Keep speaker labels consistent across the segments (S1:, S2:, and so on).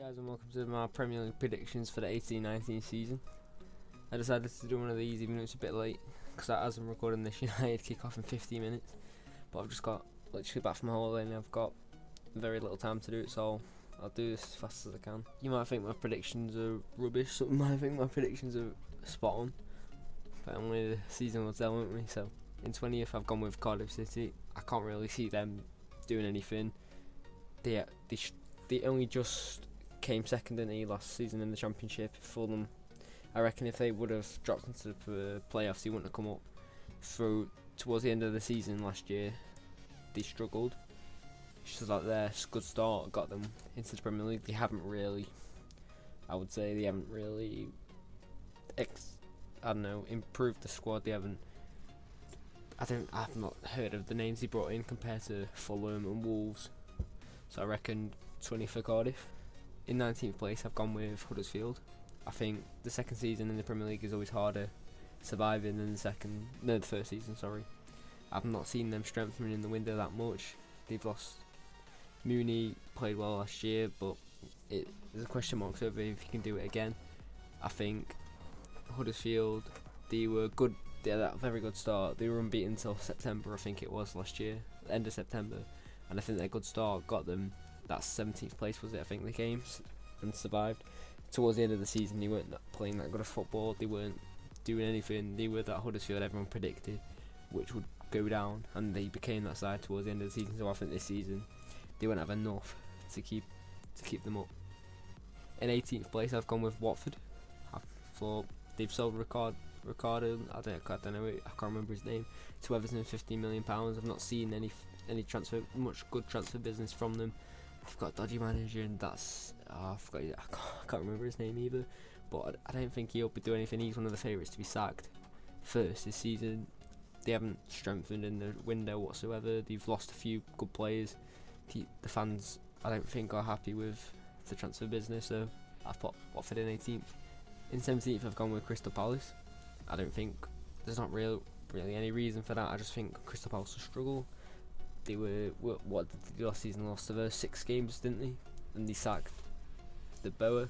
S1: Guys, and welcome to my Premier League predictions for the 18-19 season. I decided to do one of these even though it's a bit late, because as I'm recording this, United kick off in 15 minutes. But I've just got literally back from holiday and I've got very little time to do it, so I'll do this as fast as I can. You might think my predictions are rubbish, some might think my predictions are spot on, but only the season will tell, won't we? So in 20th I've gone with Cardiff City. I can't really see them doing anything. They only just came second in the last season in the Championship. Fulham, I reckon if they would have dropped into the playoffs, they wouldn't have come up. Towards the end of the season last year, they struggled. It's just like their good start got them into the Premier League. They haven't really, I would say, improved the squad. They haven't. I've not heard of the names they brought in compared to Fulham and Wolves. So I reckon 20th for Cardiff. In 19th place, I've gone with Huddersfield. I think the second season in the Premier League is always harder surviving than the first season. Sorry, I've not seen them strengthening in the window that much. They've lost. Mooney played well last year, but there's a question mark over if he can do it again. I think Huddersfield, they were good. They had a very good start. They were unbeaten until September, I think it was last year, end of September, and I think their good start got them that 17th place, was it? I think they came and survived. Towards the end of the season, they weren't playing that good of football. They weren't doing anything. They were that Huddersfield everyone predicted, which would go down, and they became that side towards the end of the season. So I think this season they won't have enough to keep them up. In 18th place, I've gone with Watford. I thought they've sold Ricardo. I don't know. I can't remember his name. To Everton, £15 million. I've not seen any much good transfer business from them. They've got a dodgy manager, and I can't remember his name either. But I don't think he'll be doing anything. He's one of the favourites to be sacked first this season. They haven't strengthened in the window whatsoever. They've lost a few good players. The fans, I don't think, are happy with the transfer business. So I've put Watford in 18th. In 17th, I've gone with Crystal Palace. I don't think there's not really any reason for that. I just think Crystal Palace will struggle. They what did they do last season? Lost the first 6 games, didn't they? And they sacked the Boer,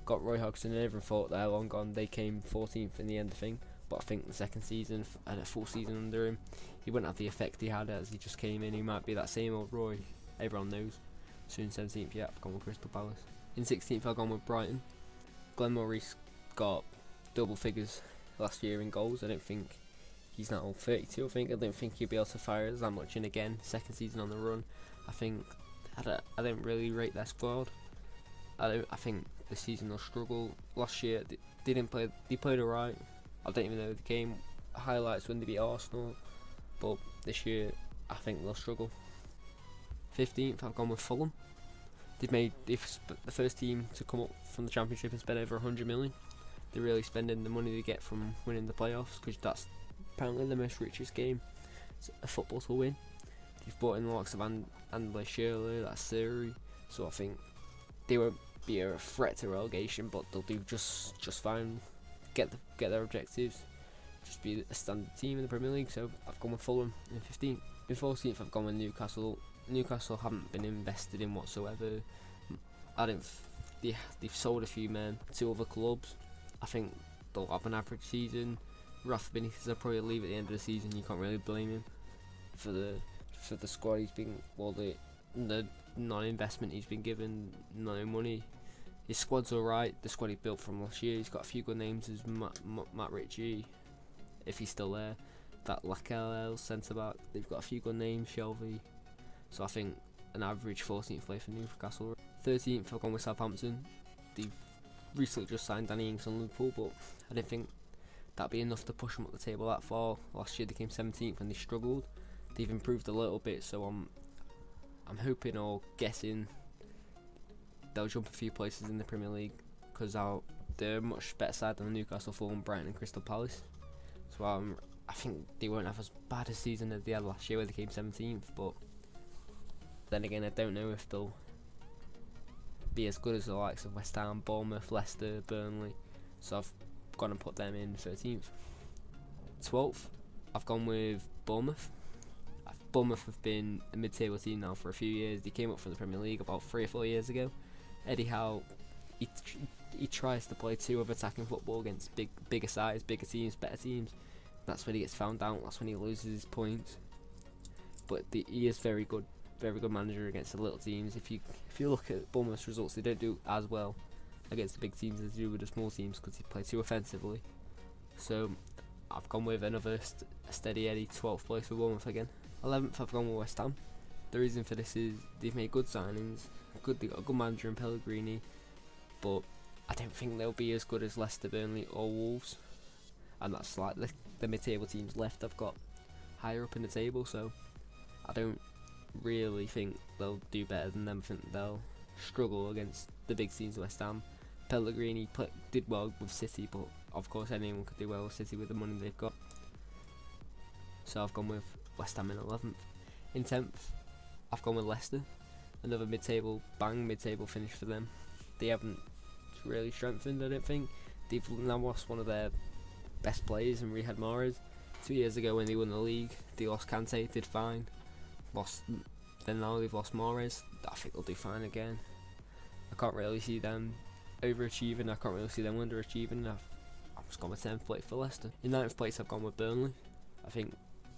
S1: got Roy Hodgson, and everyone thought they're long gone. They came 14th in the end of thing, but I think the second season and a full season under him, he wouldn't have the effect he had as he just came in. He might be that same old Roy, everyone knows. So in 17th, yeah, I've gone with Crystal Palace. In 16th, I've gone with Brighton. Glenn Maurice got double figures last year in goals. I don't think he's now 32. I don't think he'll be able to fire us that much in again. Second season on the run. I don't really rate their squad. I think this season they'll struggle. Last year they didn't play. They played alright. I don't even know the game highlights when they beat Arsenal. But this year I think they'll struggle. 15th, I've gone with Fulham. They're the first team to come up from the Championship and spend over 100 million. They're really spending the money they get from winning the playoffs, because that's apparently the most richest game a football to win. They've brought in the likes of Andley Shirley, that's Surrey, so I think they won't be a threat to relegation, but they'll do just fine. Get their objectives, just be a standard team in the Premier League. So I've gone with Fulham in 15th. In 14th, I've gone with Newcastle. Newcastle haven't been invested in whatsoever. They've sold a few men to other clubs. I think they'll have an average season. Rafa Benitez will probably leave at the end of the season. You can't really blame him for the squad he's been, the non-investment he's been given, no money. His squad's alright. The squad he built from last year, he's got a few good names. There's Matt Ritchie, if he's still there. That Lacal centre back. They've got a few good names. Shelby. So I think an average 14th place for Newcastle. 13th, I've gone with Southampton. They've recently just signed Danny Ings on Liverpool, but I didn't think that'd be enough to push them up the table that far. Last year they came 17th and they struggled. They've improved a little bit, so I'm hoping or guessing they'll jump a few places in the Premier League, because they're a much better side than Newcastle, Fulham, Brighton and Crystal Palace. So I think they won't have as bad a season as they had last year where they came 17th, but then again I don't know if they'll be as good as the likes of West Ham, Bournemouth, Leicester, Burnley. So I've gone and put them in 13th. 12th, I've gone with Bournemouth. Bournemouth have been a mid-table team now for a few years. They came up from the Premier League about 3 or 4 years ago. Eddie Howe, he tries to play too of attacking football against bigger sides, bigger teams, better teams. That's when he gets found out. That's when he loses his points. But he is very good manager against the little teams. If you look at Bournemouth's results, they don't do as well against the big teams as they do with the small teams because they play too offensively. So I've gone with another steady Eddie, 12th place for Bournemouth again. 11th I've gone with West Ham. The reason for this is they've made good signings. They got a good manager in Pellegrini, but I don't think they'll be as good as Leicester, Burnley or Wolves. And that's like the mid-table teams left I've got higher up in the table, so I don't really think they'll do better than them. I think they'll struggle against the big teams. West Ham, Pellegrini did well with City, but of course anyone could do well with City with the money they've got. So I've gone with West Ham in 11th. In 10th, I've gone with Leicester. Another mid-table finish for them. They haven't really strengthened, I don't think. They've now lost one of their best players in Riyad Mahrez. 2 years ago when they won the league, they lost Kante, did fine. Then now they've lost Mahrez. I think they'll do fine again. I can't really see them overachieving. I can't really see them underachieving. I've just gone with 10th place for Leicester. In 9th place I've gone with Burnley. I think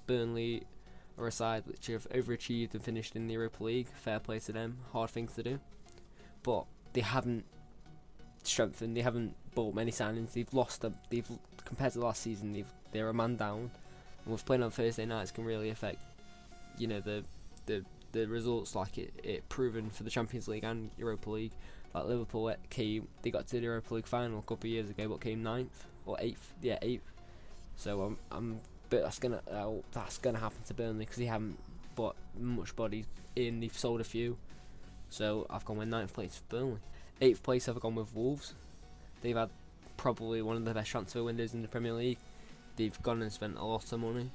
S1: Burnley are a side which have overachieved and finished in the Europa League. Fair play to them. Hard things to do. But they haven't strengthened. They haven't bought many signings. They've compared to last season, they're a man down. And with playing on Thursday nights can really affect, the results, like it proven for the Champions League and Europa League. Like Liverpool they got to the Europa League final a couple of years ago, but came 9th or 8th. Yeah, 8th. So but that's gonna happen to Burnley because they haven't bought much bodies in. They've sold a few. So I've gone with 9th place for Burnley. 8th place I've gone with Wolves. They've had probably one of the best transfer windows in the Premier League. They've gone and spent a lot of money.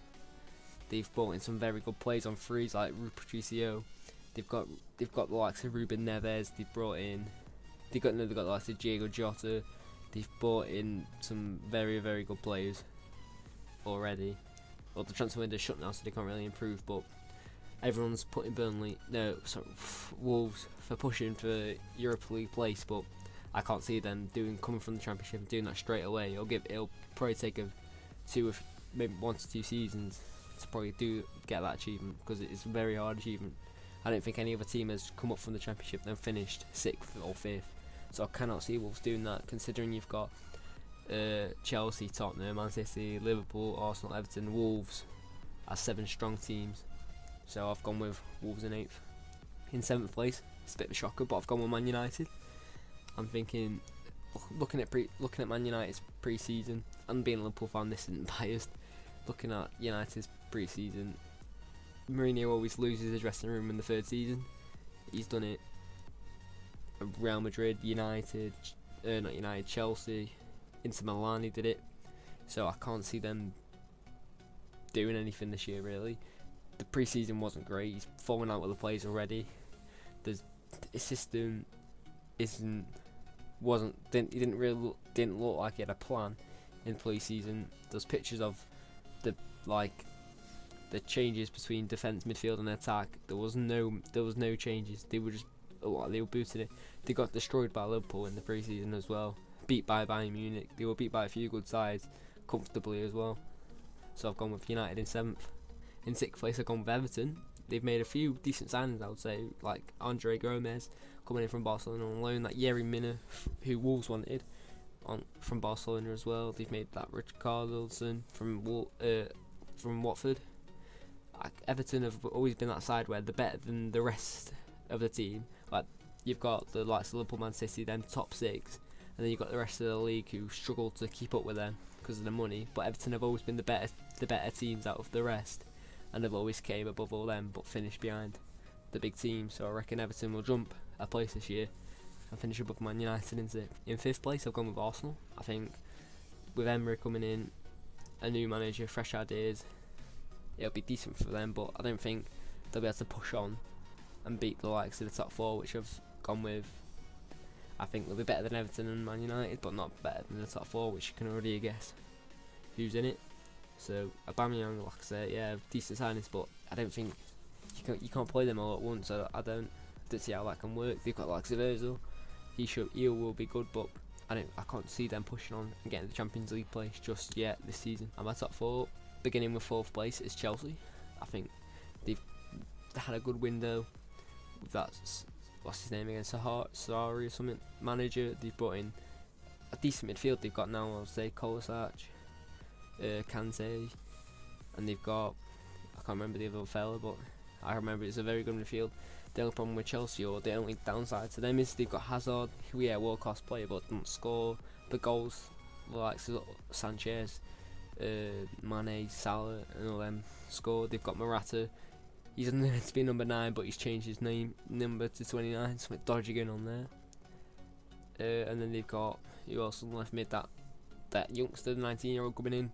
S1: They've brought in some very good players on frees like Rui Patricio. They've got the likes of Ruben Neves. They've got the likes of Diego Jota. They've brought in some very, very good players already. Well, the transfer window's shut now, so they can't really improve. But everyone's putting Wolves for pushing for Europa League place. But I can't see them coming from the Championship and doing that straight away. It'll probably take maybe 1 to 2 seasons to probably get that achievement, because it is a very hard achievement. I don't think any other team has come up from the Championship and finished 6th or 5th, so I cannot see Wolves doing that, considering you've got Chelsea, Tottenham, Man City, Liverpool, Arsenal, Everton, Wolves as 7 strong teams. So I've gone with Wolves in 8th. In 7th place, it's a bit of a shocker, but I've gone with Man United. I'm thinking, looking at Man United's pre-season, and being a Liverpool fan, this isn't biased. Looking at United's pre-season, Mourinho always loses his dressing room in the 3rd season. He's done it at Real Madrid, Chelsea, Inter Milan. He did it, so I can't see them doing anything this year. Really, the pre-season wasn't great. He's falling out with the players already. His system didn't look like he had a plan in pre-season. There's pictures of the changes between defence, midfield and attack. There was no changes. They were booting it. They got destroyed by Liverpool in the pre-season as well. Beat by Bayern Munich. They were beat by a few good sides comfortably as well. So I've gone with United in 7th. In 6th place I've gone with Everton. They've made a few decent signings, I would say, like Andre Gomez coming in from Barcelona on loan, that Yerry Mina who Wolves wanted from Barcelona as well. They've made that Richarlison from Watford. Everton have always been that side where they're better than the rest of the team. Like, you've got the likes of Liverpool, Man City, then top 6, and then you've got the rest of the league who struggle to keep up with them because of the money. But Everton have always been the better teams out of the rest, and they've always came above all them but finished behind the big teams. So I reckon Everton will jump a place this year and finish above Man United in 6th. In 5th place I've gone with Arsenal. I think with Emery coming in, a new manager, fresh ideas, it'll be decent for them, but I don't think they'll be able to push on and beat the likes of the top 4, which I've gone with. I think they'll be better than Everton and Man United, but not better than the top 4, which you can already guess who's in it. So Aubameyang, like I say, yeah, decent signings, but I don't think you can't play them all at once. So I don't see how that can work. They've got likes of Ozil, he will be good, but I can't see them pushing on and getting the Champions League place just yet this season. And my top four, beginning with 4th place, is Chelsea. I think they've had a good window with that, what's his name again, Sarri or something, manager. They've brought in a decent midfield. They've got now, I'll say, Kolasinac, Kante, and they've got, I can't remember the other fella, but I remember it's a very good midfield. The only problem with Chelsea, or the only downside to them, is they've got Hazard, who, yeah, world-class player, but doesn't score the goals like Sanchez, Mane, Salah, and all them score. They've got Morata. He's meant to be number 9, but he's changed his number to 29. Something dodgy going on there. And then they've got, who else on left mid? That youngster, the 19-year-old coming in.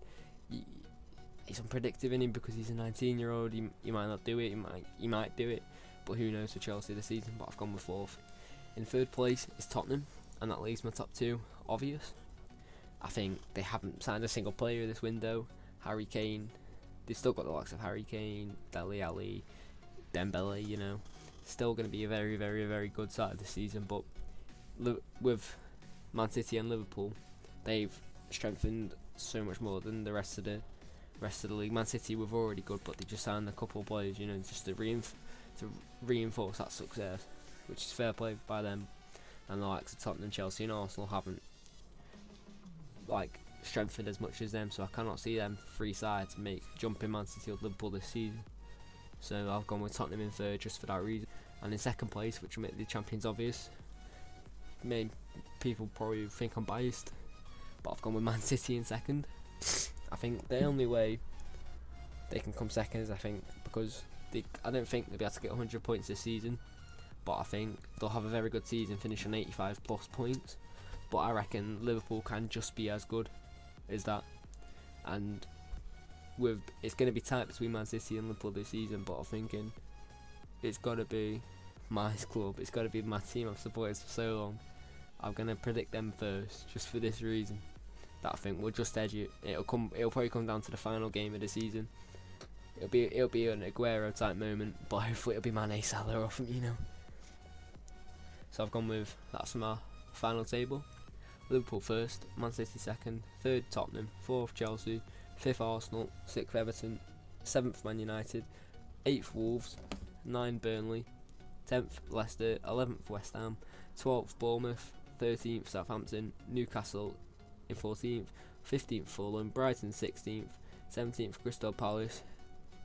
S1: He's unpredictable in him because he's a 19-year-old. He might not do it. He might do it. But who knows for Chelsea this season. But I've gone with 4th. In 3rd place is Tottenham, and that leaves my top 2 obvious. I think they haven't signed a single player this window. Harry Kane. They've still got the likes of Harry Kane, Dele Alli, Dembele, you know. Still going to be a very, very, very good side this season. But with Man City and Liverpool, they've strengthened so much more than the rest of the league. Man City were already good, but they just signed a couple of players, you know, just to reinforce that success, which is fair play by them. And the likes of Tottenham, Chelsea and Arsenal haven't strengthened as much as them, so I cannot see them 3 sides jumping Man City or Liverpool this season. So I've gone with Tottenham in 3rd just for that reason. And in 2nd place, which will make the champions obvious, people probably think I'm biased, but I've gone with Man City in 2nd. I think the only way they can come 2nd is, I think, because I don't think they'll be able to get 100 points this season, but I think they'll have a very good season, finish on 85 plus points. But I reckon Liverpool can just be as good as that, and it's going to be tight between Man City and Liverpool this season. But I'm thinking it's got to be my club. It's got to be my team I've supported for so long. I'm going to predict them first, just for this reason. That I think we'll just edge it. It'll probably come down to the final game of the season. It'll be an Aguero type moment, but hopefully it'll be Mane, Salah or something, you know. So I've gone with, that's my final table. Liverpool 1st, Man City 2nd, 3rd Tottenham, 4th Chelsea, 5th Arsenal, 6th Everton, 7th Man United, 8th Wolves, 9th Burnley, 10th Leicester, 11th West Ham, 12th Bournemouth, 13th Southampton, Newcastle in 14th, 15th Fulham, Brighton 16th, 17th Crystal Palace,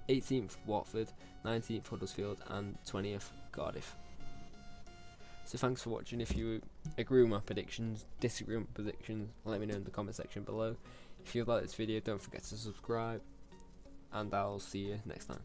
S1: 18th Watford, 19th Huddersfield and 20th Cardiff. So thanks for watching. If you agree with my predictions, disagree with my predictions, let me know in the comment section below. If you like this video, don't forget to subscribe, and I'll see you next time.